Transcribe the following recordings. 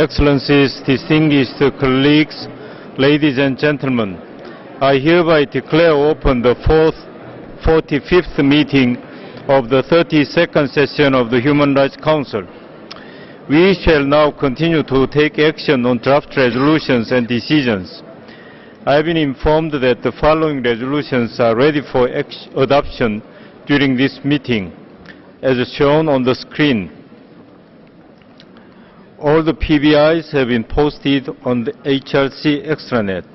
Excellencies, distinguished colleagues, ladies and gentlemen, I hereby declare open the 45th meeting of the 32nd session of the Human Rights Council. We shall now continue to take action on draft resolutions and decisions. I have been informed that the following resolutions are ready for adoption during this meeting, as shown on the screen. All the PBIs have been posted on the HRC extranet.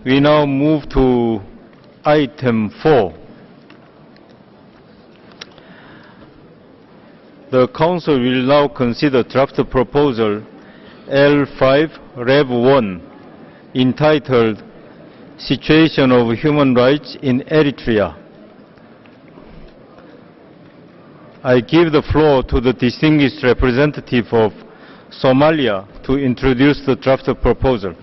We now move to item 4. The Council will now consider draft proposal L5 Rev 1 entitled Situation of Human Rights in Eritrea. I give the floor to the distinguished representative of Somalia to introduce the draft proposal.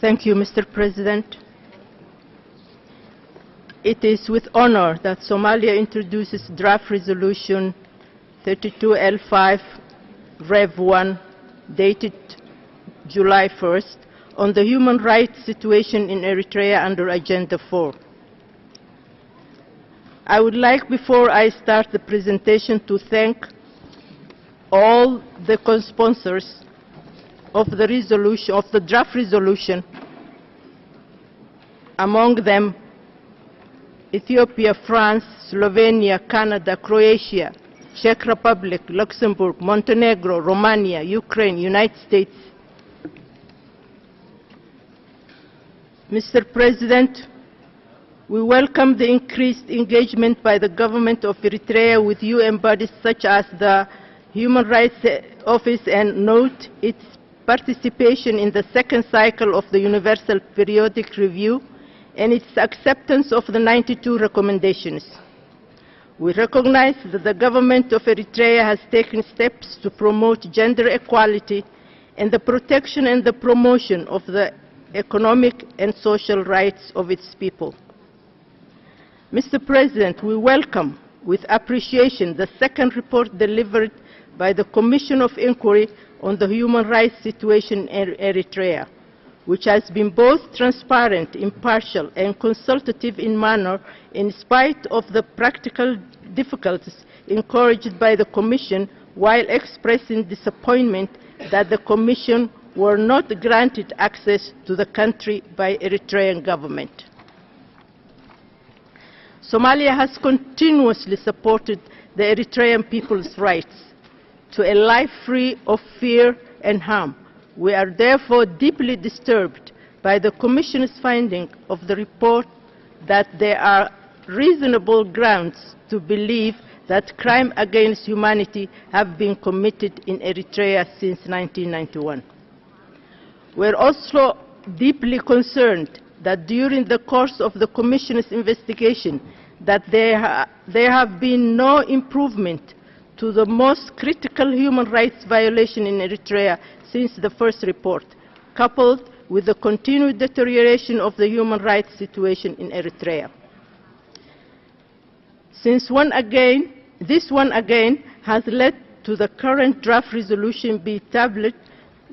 Thank you, Mr. President. It is with honor that Somalia introduces draft resolution 32L5 Rev 1 dated July 1st on the human rights situation in Eritrea under Agenda 4. I would like, before I start the presentation, to thank all the co-sponsors of the resolution, of the draft resolution, among them Ethiopia, France, Slovenia, Canada, Croatia, Czech Republic, Luxembourg, Montenegro, Romania, Ukraine, United States. Mr. President, we welcome the increased engagement by the government of Eritrea with UN bodies such as the Human Rights Office and note its participation in the second cycle of the Universal Periodic Review and its acceptance of the 92 recommendations. We recognize that the government of Eritrea has taken steps to promote gender equality and the protection and the promotion of the economic and social rights of its people. Mr. President, we welcome with appreciation the second report delivered by the Commission of Inquiry on the human rights situation in Eritrea, which has been both transparent, impartial, and consultative in manner in spite of the practical difficulties encouraged by the Commission, while expressing disappointment that the Commission were not granted access to the country by Eritrean government. Somalia has continuously supported the Eritrean people's rights to a life free of fear and harm. We are therefore deeply disturbed by the Commission's finding of the report that there are reasonable grounds to believe that crimes against humanity have been committed in Eritrea since 1991. We are also deeply concerned that during the course of the Commission's investigation that there have been no improvement to the most critical human rights violation in Eritrea since the first report, coupled with the continued deterioration of the human rights situation in Eritrea. This one again has led to the current draft resolution be tabled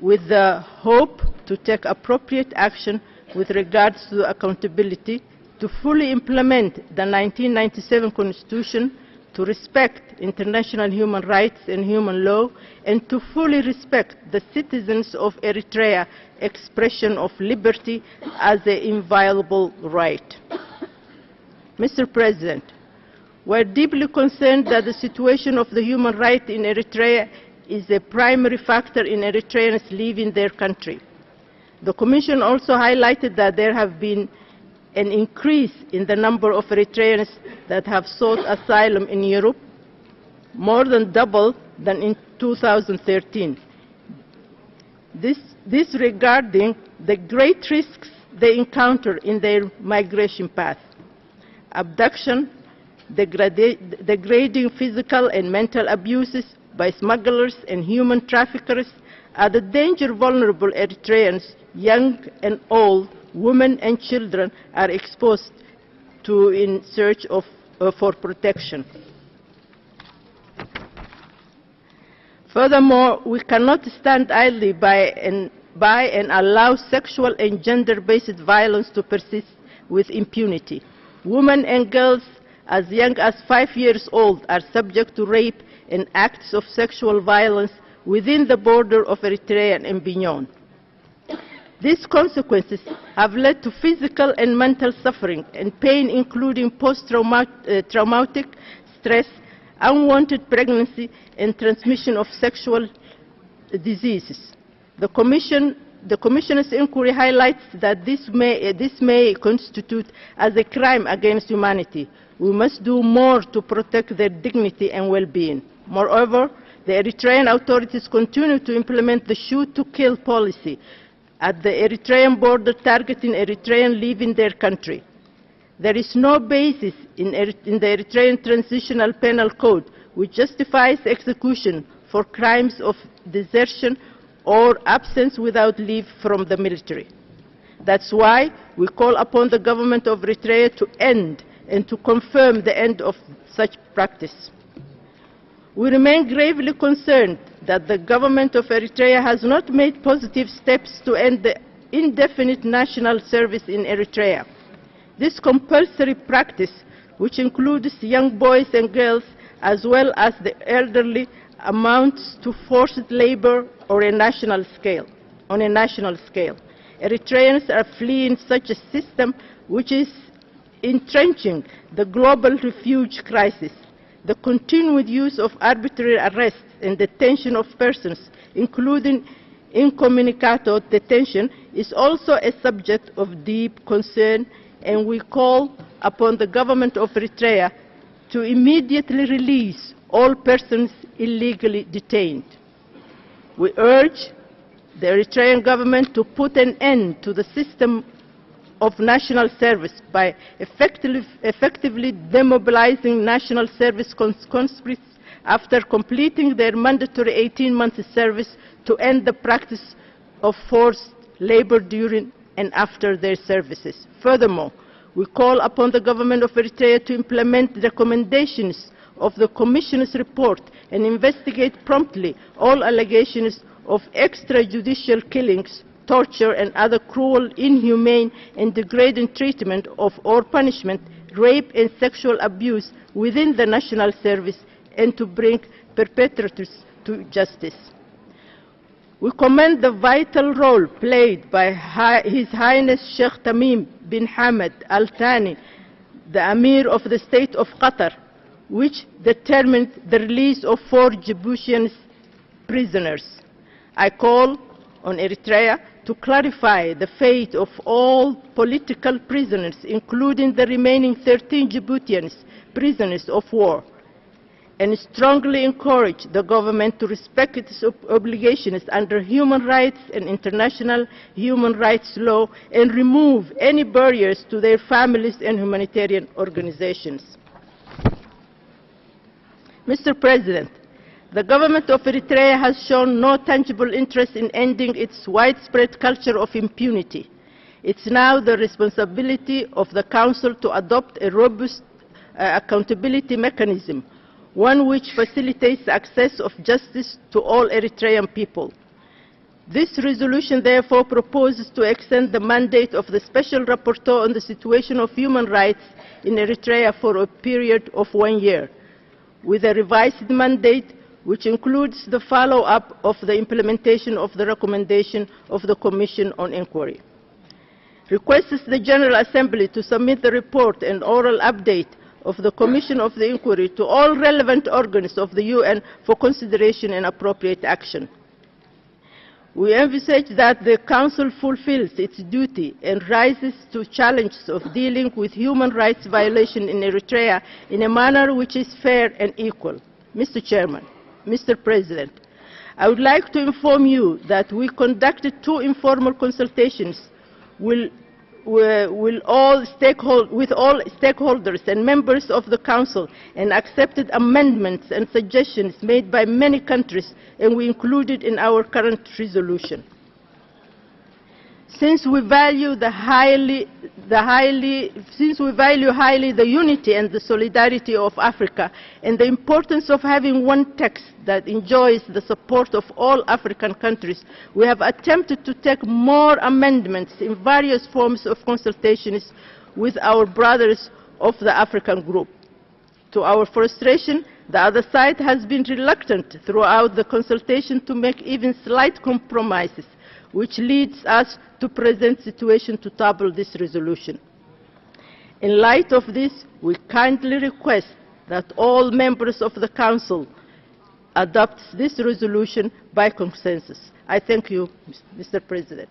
with the hope to take appropriate action with regards to accountability, to fully implement the 1997 Constitution, to respect international human rights and human law, and to fully respect the citizens of Eritrea expression of liberty as an inviolable right. Mr. President, we are deeply concerned that the situation of the human rights in Eritrea is a primary factor in Eritreans leaving their country. The Commission also highlighted that there have been an increase in the number of Eritreans that have sought asylum in Europe, more than double than in 2013. This regarding the great risks they encounter in their migration path: abduction, degrading physical and mental abuses, by smugglers and human traffickers are the danger vulnerable Eritreans, young and old, women and children, are exposed to in search for protection. Furthermore, we cannot stand idly by and allow sexual and gender-based violence to persist with impunity. Women and girls as young as 5 years old are subject to rape and acts of sexual violence within the border of Eritrea and beyond. These consequences have led to physical and mental suffering and pain, including post-traumatic stress, unwanted pregnancy, and transmission of sexual diseases. The Commissioner's inquiry highlights that this may constitute as a crime against humanity. We must do more to protect their dignity and well-being. Moreover, the Eritrean authorities continue to implement the shoot-to-kill policy at the Eritrean border, targeting Eritreans leaving their country. There is no basis in the Eritrean Transitional Penal Code which justifies execution for crimes of desertion or absence without leave from the military. That's why we call upon the government of Eritrea to end and to confirm the end of such practice. We remain gravely concerned that the government of Eritrea has not made positive steps to end the indefinite national service in Eritrea. This compulsory practice, which includes young boys and girls as well as the elderly, amounts to forced labor on a national scale. Eritreans are fleeing such a system which is entrenching the global refugee crisis. The continued use of arbitrary arrests and detention of persons, including incommunicado detention, is also a subject of deep concern, and we call upon the government of Eritrea to immediately release all persons illegally detained. We urge the Eritrean government to put an end to the system of national service by effectively demobilizing national service conscripts after completing their mandatory 18-month service, to end the practice of forced labor during and after their services. Furthermore, we call upon the government of Eritrea to implement the recommendations of the Commission's report and investigate promptly all allegations of extrajudicial killings, torture, and other cruel, inhumane, and degrading treatment or punishment, rape, and sexual abuse within the national service, and to bring perpetrators to justice. We commend the vital role played by His Highness Sheikh Tamim bin Hamad Al Thani, the Emir of the State of Qatar, which determined the release of 4 Djiboutian prisoners. I call on Eritrea to clarify the fate of all political prisoners, including the remaining 13 Djiboutian prisoners of war, and strongly encourage the government to respect its obligations under human rights and international human rights law, and remove any barriers to their families and humanitarian organizations. Mr. President, the government of Eritrea has shown no tangible interest in ending its widespread culture of impunity. It's now the responsibility of the Council to adopt a robust accountability mechanism, one which facilitates access of justice to all Eritrean people. This resolution therefore proposes to extend the mandate of the Special Rapporteur on the situation of human rights in Eritrea for a period of 1 year, with a revised mandate which includes the follow-up of the implementation of the recommendation of the Commission on Inquiry. Requests the General Assembly to submit the report and oral update of the Commission of the Inquiry to all relevant organs of the UN for consideration and appropriate action. We envisage that the Council fulfills its duty and rises to challenges of dealing with human rights violation in Eritrea in a manner which is fair and equal. Mr. Chairman, Mr. President, I would like to inform you that we conducted 2 informal consultations with all stakeholders and members of the Council, and accepted amendments and suggestions made by many countries, and we included in our current resolution. Since we value highly the unity and the solidarity of Africa, and the importance of having one text that enjoys the support of all African countries, we have attempted to take more amendments in various forms of consultations with our brothers of the African group. To our frustration, the other side has been reluctant throughout the consultation to make even slight compromises, which leads us to present situation to table this resolution. In light of this, we kindly request that all members of the Council adopt this resolution by consensus. I thank you, Mr. President.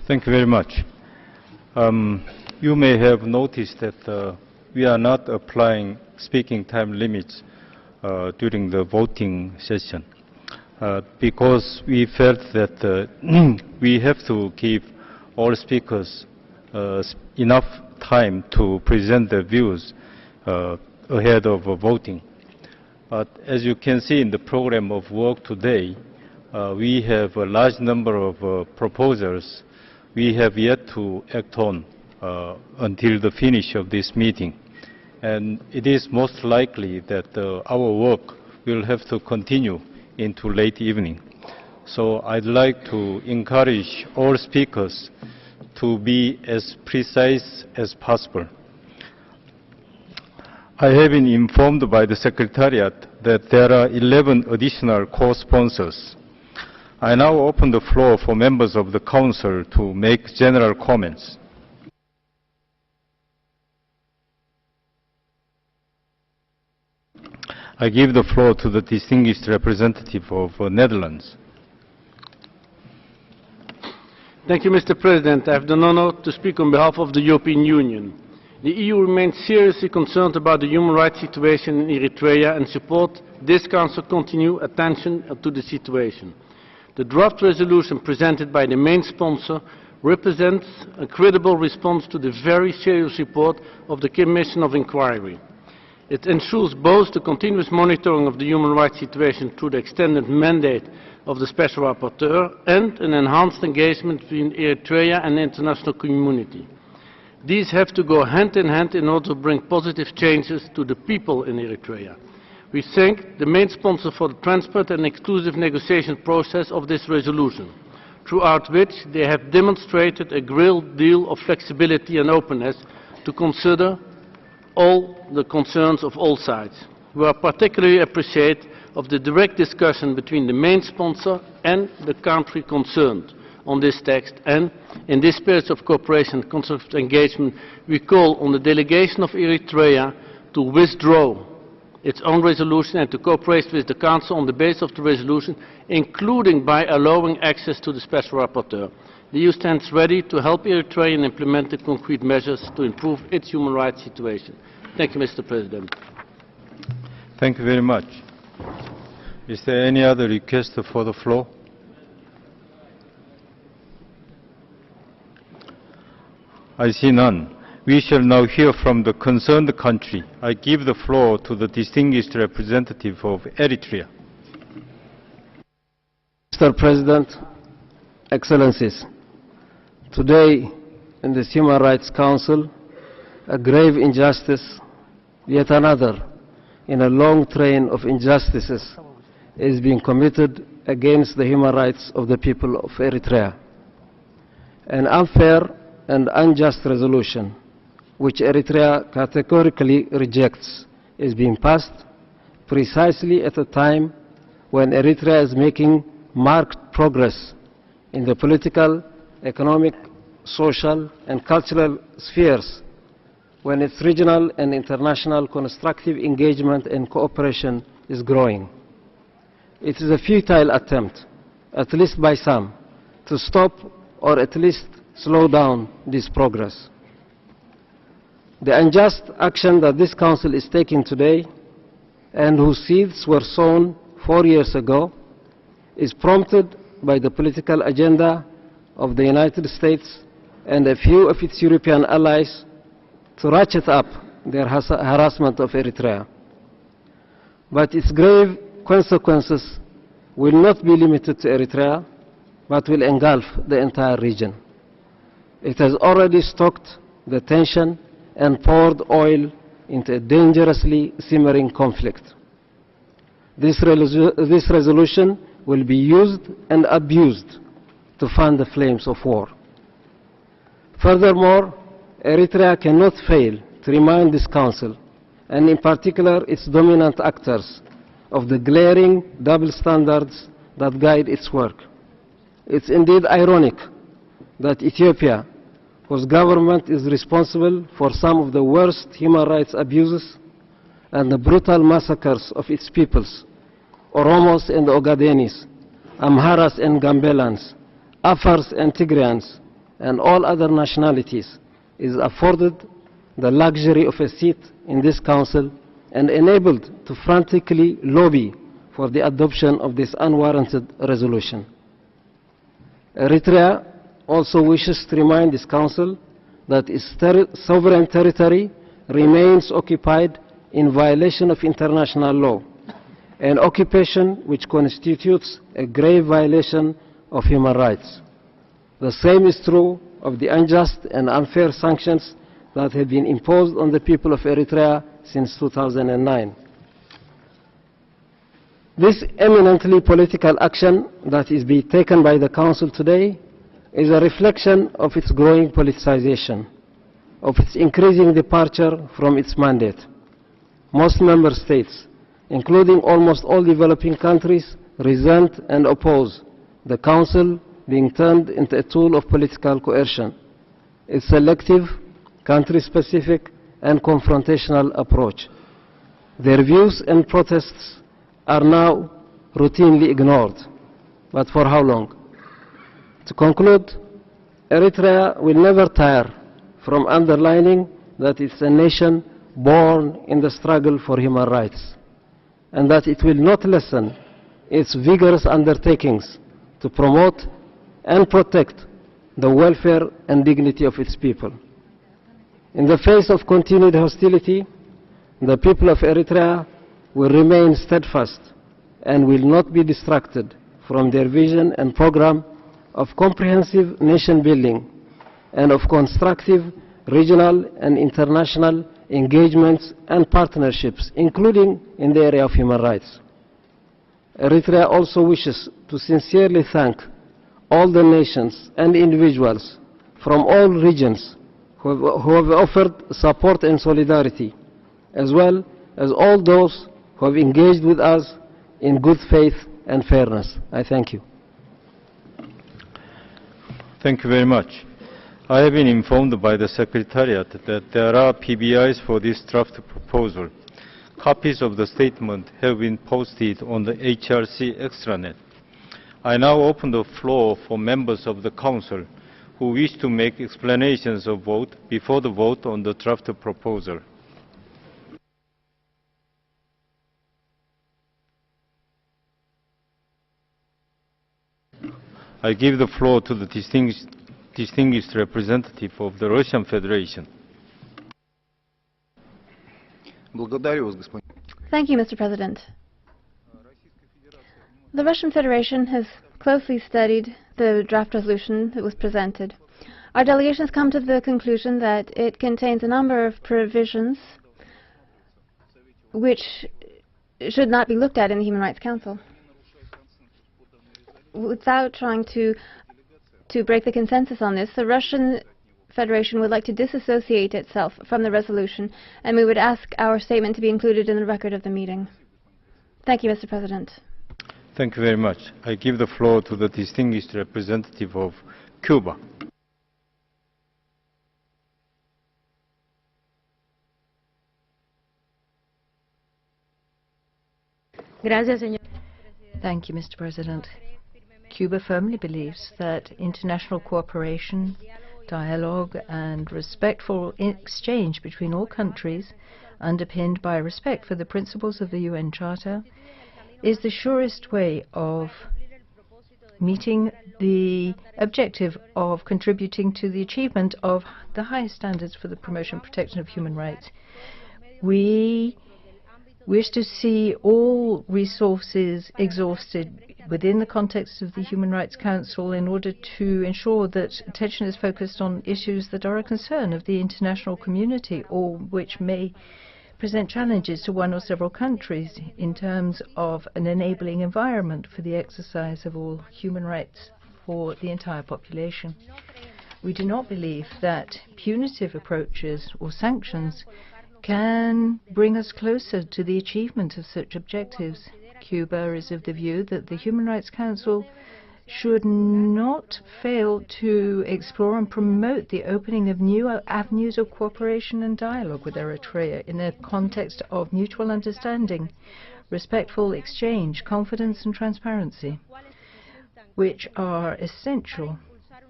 Thank you very much. You may have noticed that we are not applying speaking time limits during the voting session. Because we felt that we have to give all speakers enough time to present their views ahead of voting. But as you can see in the program of work today, we have a large number of proposals we have yet to act on until the finish of this meeting. And it is most likely that our work will have to continue into late evening. So I'd like to encourage all speakers to be as precise as possible. I have been informed by the Secretariat that there are 11 additional co-sponsors. I now open the floor for members of the Council to make general comments. I give the floor to the distinguished representative of Netherlands. Thank you, Mr. President. I have the honor to speak on behalf of the European Union. The EU remains seriously concerned about the human rights situation in Eritrea and support this Council continue attention to the situation. The draft resolution presented by the main sponsor represents a credible response to the very serious report of the Commission of Inquiry. It ensures both the continuous monitoring of the human rights situation through the extended mandate of the Special Rapporteur and an enhanced engagement between Eritrea and the international community. These have to go hand in hand in order to bring positive changes to the people in Eritrea. We thank the main sponsor for the transparent and exclusive negotiation process of this resolution, throughout which they have demonstrated a great deal of flexibility and openness to consider all the concerns of all sides. We are particularly appreciative of the direct discussion between the main sponsor and the country concerned on this text, and in this spirit of cooperation and constructive engagement, we call on the delegation of Eritrea to withdraw its own resolution and to cooperate with the Council on the basis of the resolution, including by allowing access to the Special Rapporteur. The EU stands ready to help Eritrea in implementing concrete measures to improve its human rights situation. Thank you, Mr. President. Thank you very much. Is there any other request for the floor? I see none. We shall now hear from the concerned country. I give the floor to the distinguished representative of Eritrea. Mr. President, Excellencies, today in this Human Rights Council, a grave injustice, yet another in a long train of injustices, is being committed against the human rights of the people of Eritrea. An unfair and unjust resolution, which Eritrea categorically rejects, is being passed precisely at a time when Eritrea is making marked progress in the political, economic, social and cultural spheres, when its regional and international constructive engagement and cooperation is growing. It is a futile attempt, at least by some, to stop or at least slow down this progress. The unjust action that this Council is taking today, and whose seeds were sown 4 years ago, is prompted by the political agenda of the United States and a few of its European allies to ratchet up their harassment of Eritrea. But its grave consequences will not be limited to Eritrea, but will engulf the entire region. It has already stoked the tension and poured oil into a dangerously simmering conflict. This resolution will be used and abused to fan the flames of war. Furthermore, Eritrea cannot fail to remind this Council, and in particular its dominant actors, of the glaring double standards that guide its work. It's indeed ironic that Ethiopia, whose government is responsible for some of the worst human rights abuses and the brutal massacres of its peoples, Oromos and Ogadenis, Amharas and Gambelans, Afars and Tigrayans, and all other nationalities, is afforded the luxury of a seat in this Council and enabled to frantically lobby for the adoption of this unwarranted resolution. Eritrea also wishes to remind this Council that its sovereign territory remains occupied in violation of international law, an occupation which constitutes a grave violation of human rights. The same is true of the unjust and unfair sanctions that have been imposed on the people of Eritrea since 2009. This eminently political action that is being taken by the Council today is a reflection of its growing politicization, of its increasing departure from its mandate. Most member states, including almost all developing countries, resent and oppose the Council being turned into a tool of political coercion. Its selective, country-specific and confrontational approach. Their views and protests are now routinely ignored. But for how long? To conclude, Eritrea will never tire from underlining that it's a nation born in the struggle for human rights, and that it will not lessen its vigorous undertakings to promote and protect the welfare and dignity of its people. In the face of continued hostility, the people of Eritrea will remain steadfast and will not be distracted from their vision and program of comprehensive nation building and of constructive regional and international engagements and partnerships, including in the area of human rights. Eritrea also wishes to sincerely thank all the nations and individuals from all regions who have offered support and solidarity, as well as all those who have engaged with us in good faith and fairness. I thank you. Thank you very much. I have been informed by the Secretariat that there are PBIs for this draft proposal. Copies of the statement have been posted on the HRC extranet. I now open the floor for members of the Council who wish to make explanations of vote before the vote on the draft proposal. I give the floor to the distinguished representative of the Russian Federation. Thank you, Mr. President. The Russian Federation has closely studied the draft resolution that was presented. Our delegation has come to the conclusion that it contains a number of provisions which should not be looked at in the Human Rights Council. Without trying to break the consensus on this, the Russian Federation would like to disassociate itself from the resolution, and we would ask our statement to be included in the record of the meeting. Thank you, Mr. President. Thank you very much. I give the floor to the distinguished representative of Cuba. Thank you, Mr. President. Cuba firmly believes that international cooperation, dialogue and respectful exchange between all countries, underpinned by respect for the principles of the UN Charter, is the surest way of meeting the objective of contributing to the achievement of the highest standards for the promotion and protection of human rights. We wish to see all resources exhausted within the context of the Human Rights Council in order to ensure that attention is focused on issues that are a concern of the international community or which may present challenges to one or several countries in terms of an enabling environment for the exercise of all human rights for the entire population. We do not believe that punitive approaches or sanctions can bring us closer to the achievement of such objectives. Cuba is of the view that the Human Rights Council should not fail to explore and promote the opening of new avenues of cooperation and dialogue with Eritrea in a context of mutual understanding, respectful exchange, confidence and transparency, which are essential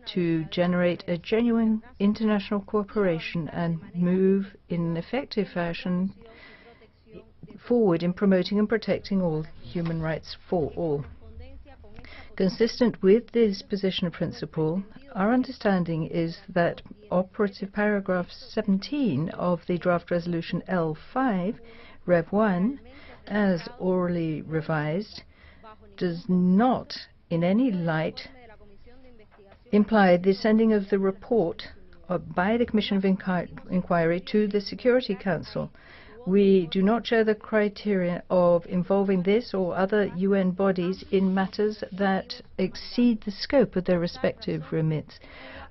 to generate a genuine international cooperation and move in an effective fashion forward in promoting and protecting all human rights for all. Consistent with this position of principle, our understanding is that operative paragraph 17 of the draft resolution L5, Rev 1, as orally revised, does not in any light imply the sending of the report by the Commission of Inquiry to the Security Council. We do not share the criteria of involving this or other UN bodies in matters that exceed the scope of their respective remits.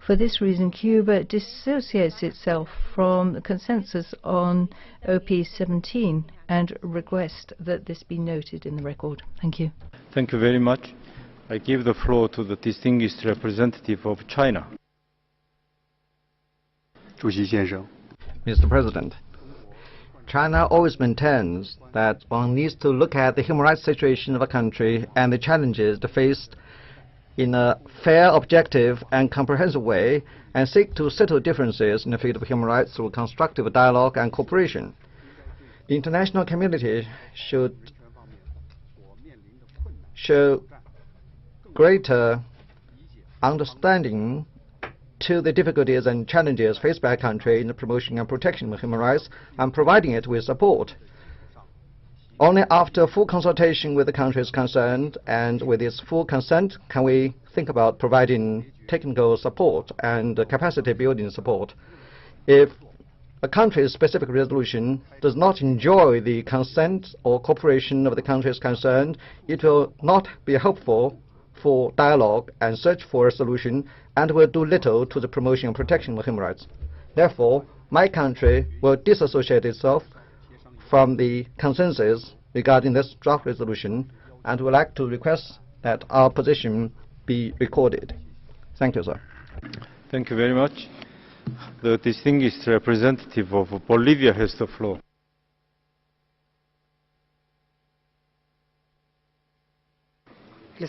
For this reason, Cuba dissociates itself from the consensus on OP 17 and requests that this be noted in the record. Thank you. Thank you very much. I give the floor to the distinguished representative of China. Mr. President, China always maintains that one needs to look at the human rights situation of a country and the challenges faced in a fair, objective and comprehensive way and seek to settle differences in the field of human rights through constructive dialogue and cooperation. The international community should show greater understanding to the difficulties and challenges faced by a country in the promotion and protection of human rights and providing it with support. Only after full consultation with the countries concerned and with its full consent can we think about providing technical support and capacity building support. If a country's specific resolution does not enjoy the consent or cooperation of the countries concerned, it will not be helpful for dialogue and search for a solution and will do little to the promotion and protection of human rights. Therefore, my country will disassociate itself from the consensus regarding this draft resolution and would like to request that our position be recorded. Thank you, sir. Thank you very much. The distinguished representative of Bolivia has the floor. The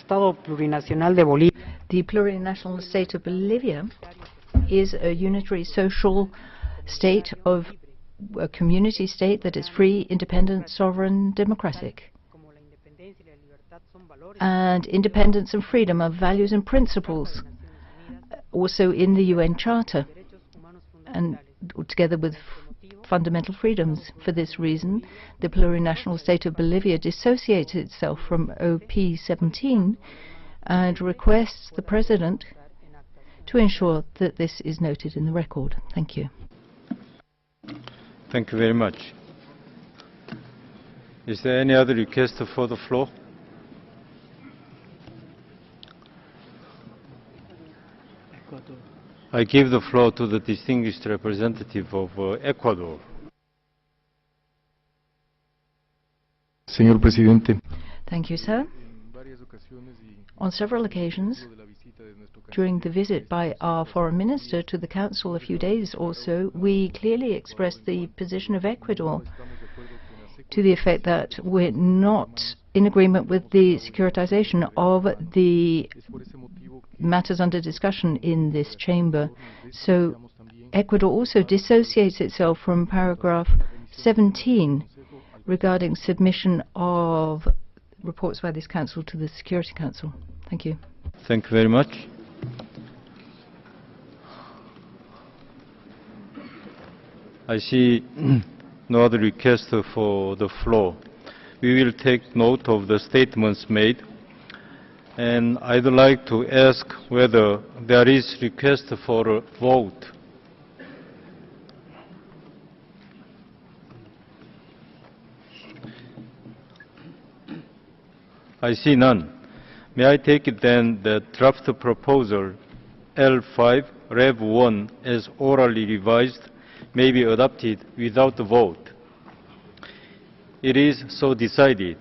plurinational state of Bolivia is a unitary social state of a community state that is free, independent, sovereign, democratic. And independence and freedom are values and principles also in the UN Charter and together with fundamental freedoms. For this reason, the plurinational state of Bolivia dissociates itself from OP 17 and requests the President to ensure that this is noted in the record. Thank you. Thank you very much. Is there any other request for the floor? I give the floor to the distinguished representative of Ecuador. Señor Presidente. Thank you, sir. On several occasions, during the visit by our Foreign Minister to the Council a few days or so, we clearly expressed the position of Ecuador to the effect that we're not in agreement with the securitization of the matters under discussion in this chamber. So Ecuador also dissociates itself from paragraph 17 regarding submission of reports by this council to the Security Council. Thank you. Thank you very much. I see no other request for the floor. We will take note of the statements made, and I'd like to ask whether there is request for a vote. I see none. May I take it then that draft proposal L5 Rev 1 as orally revised may be adopted without a vote? It is so decided.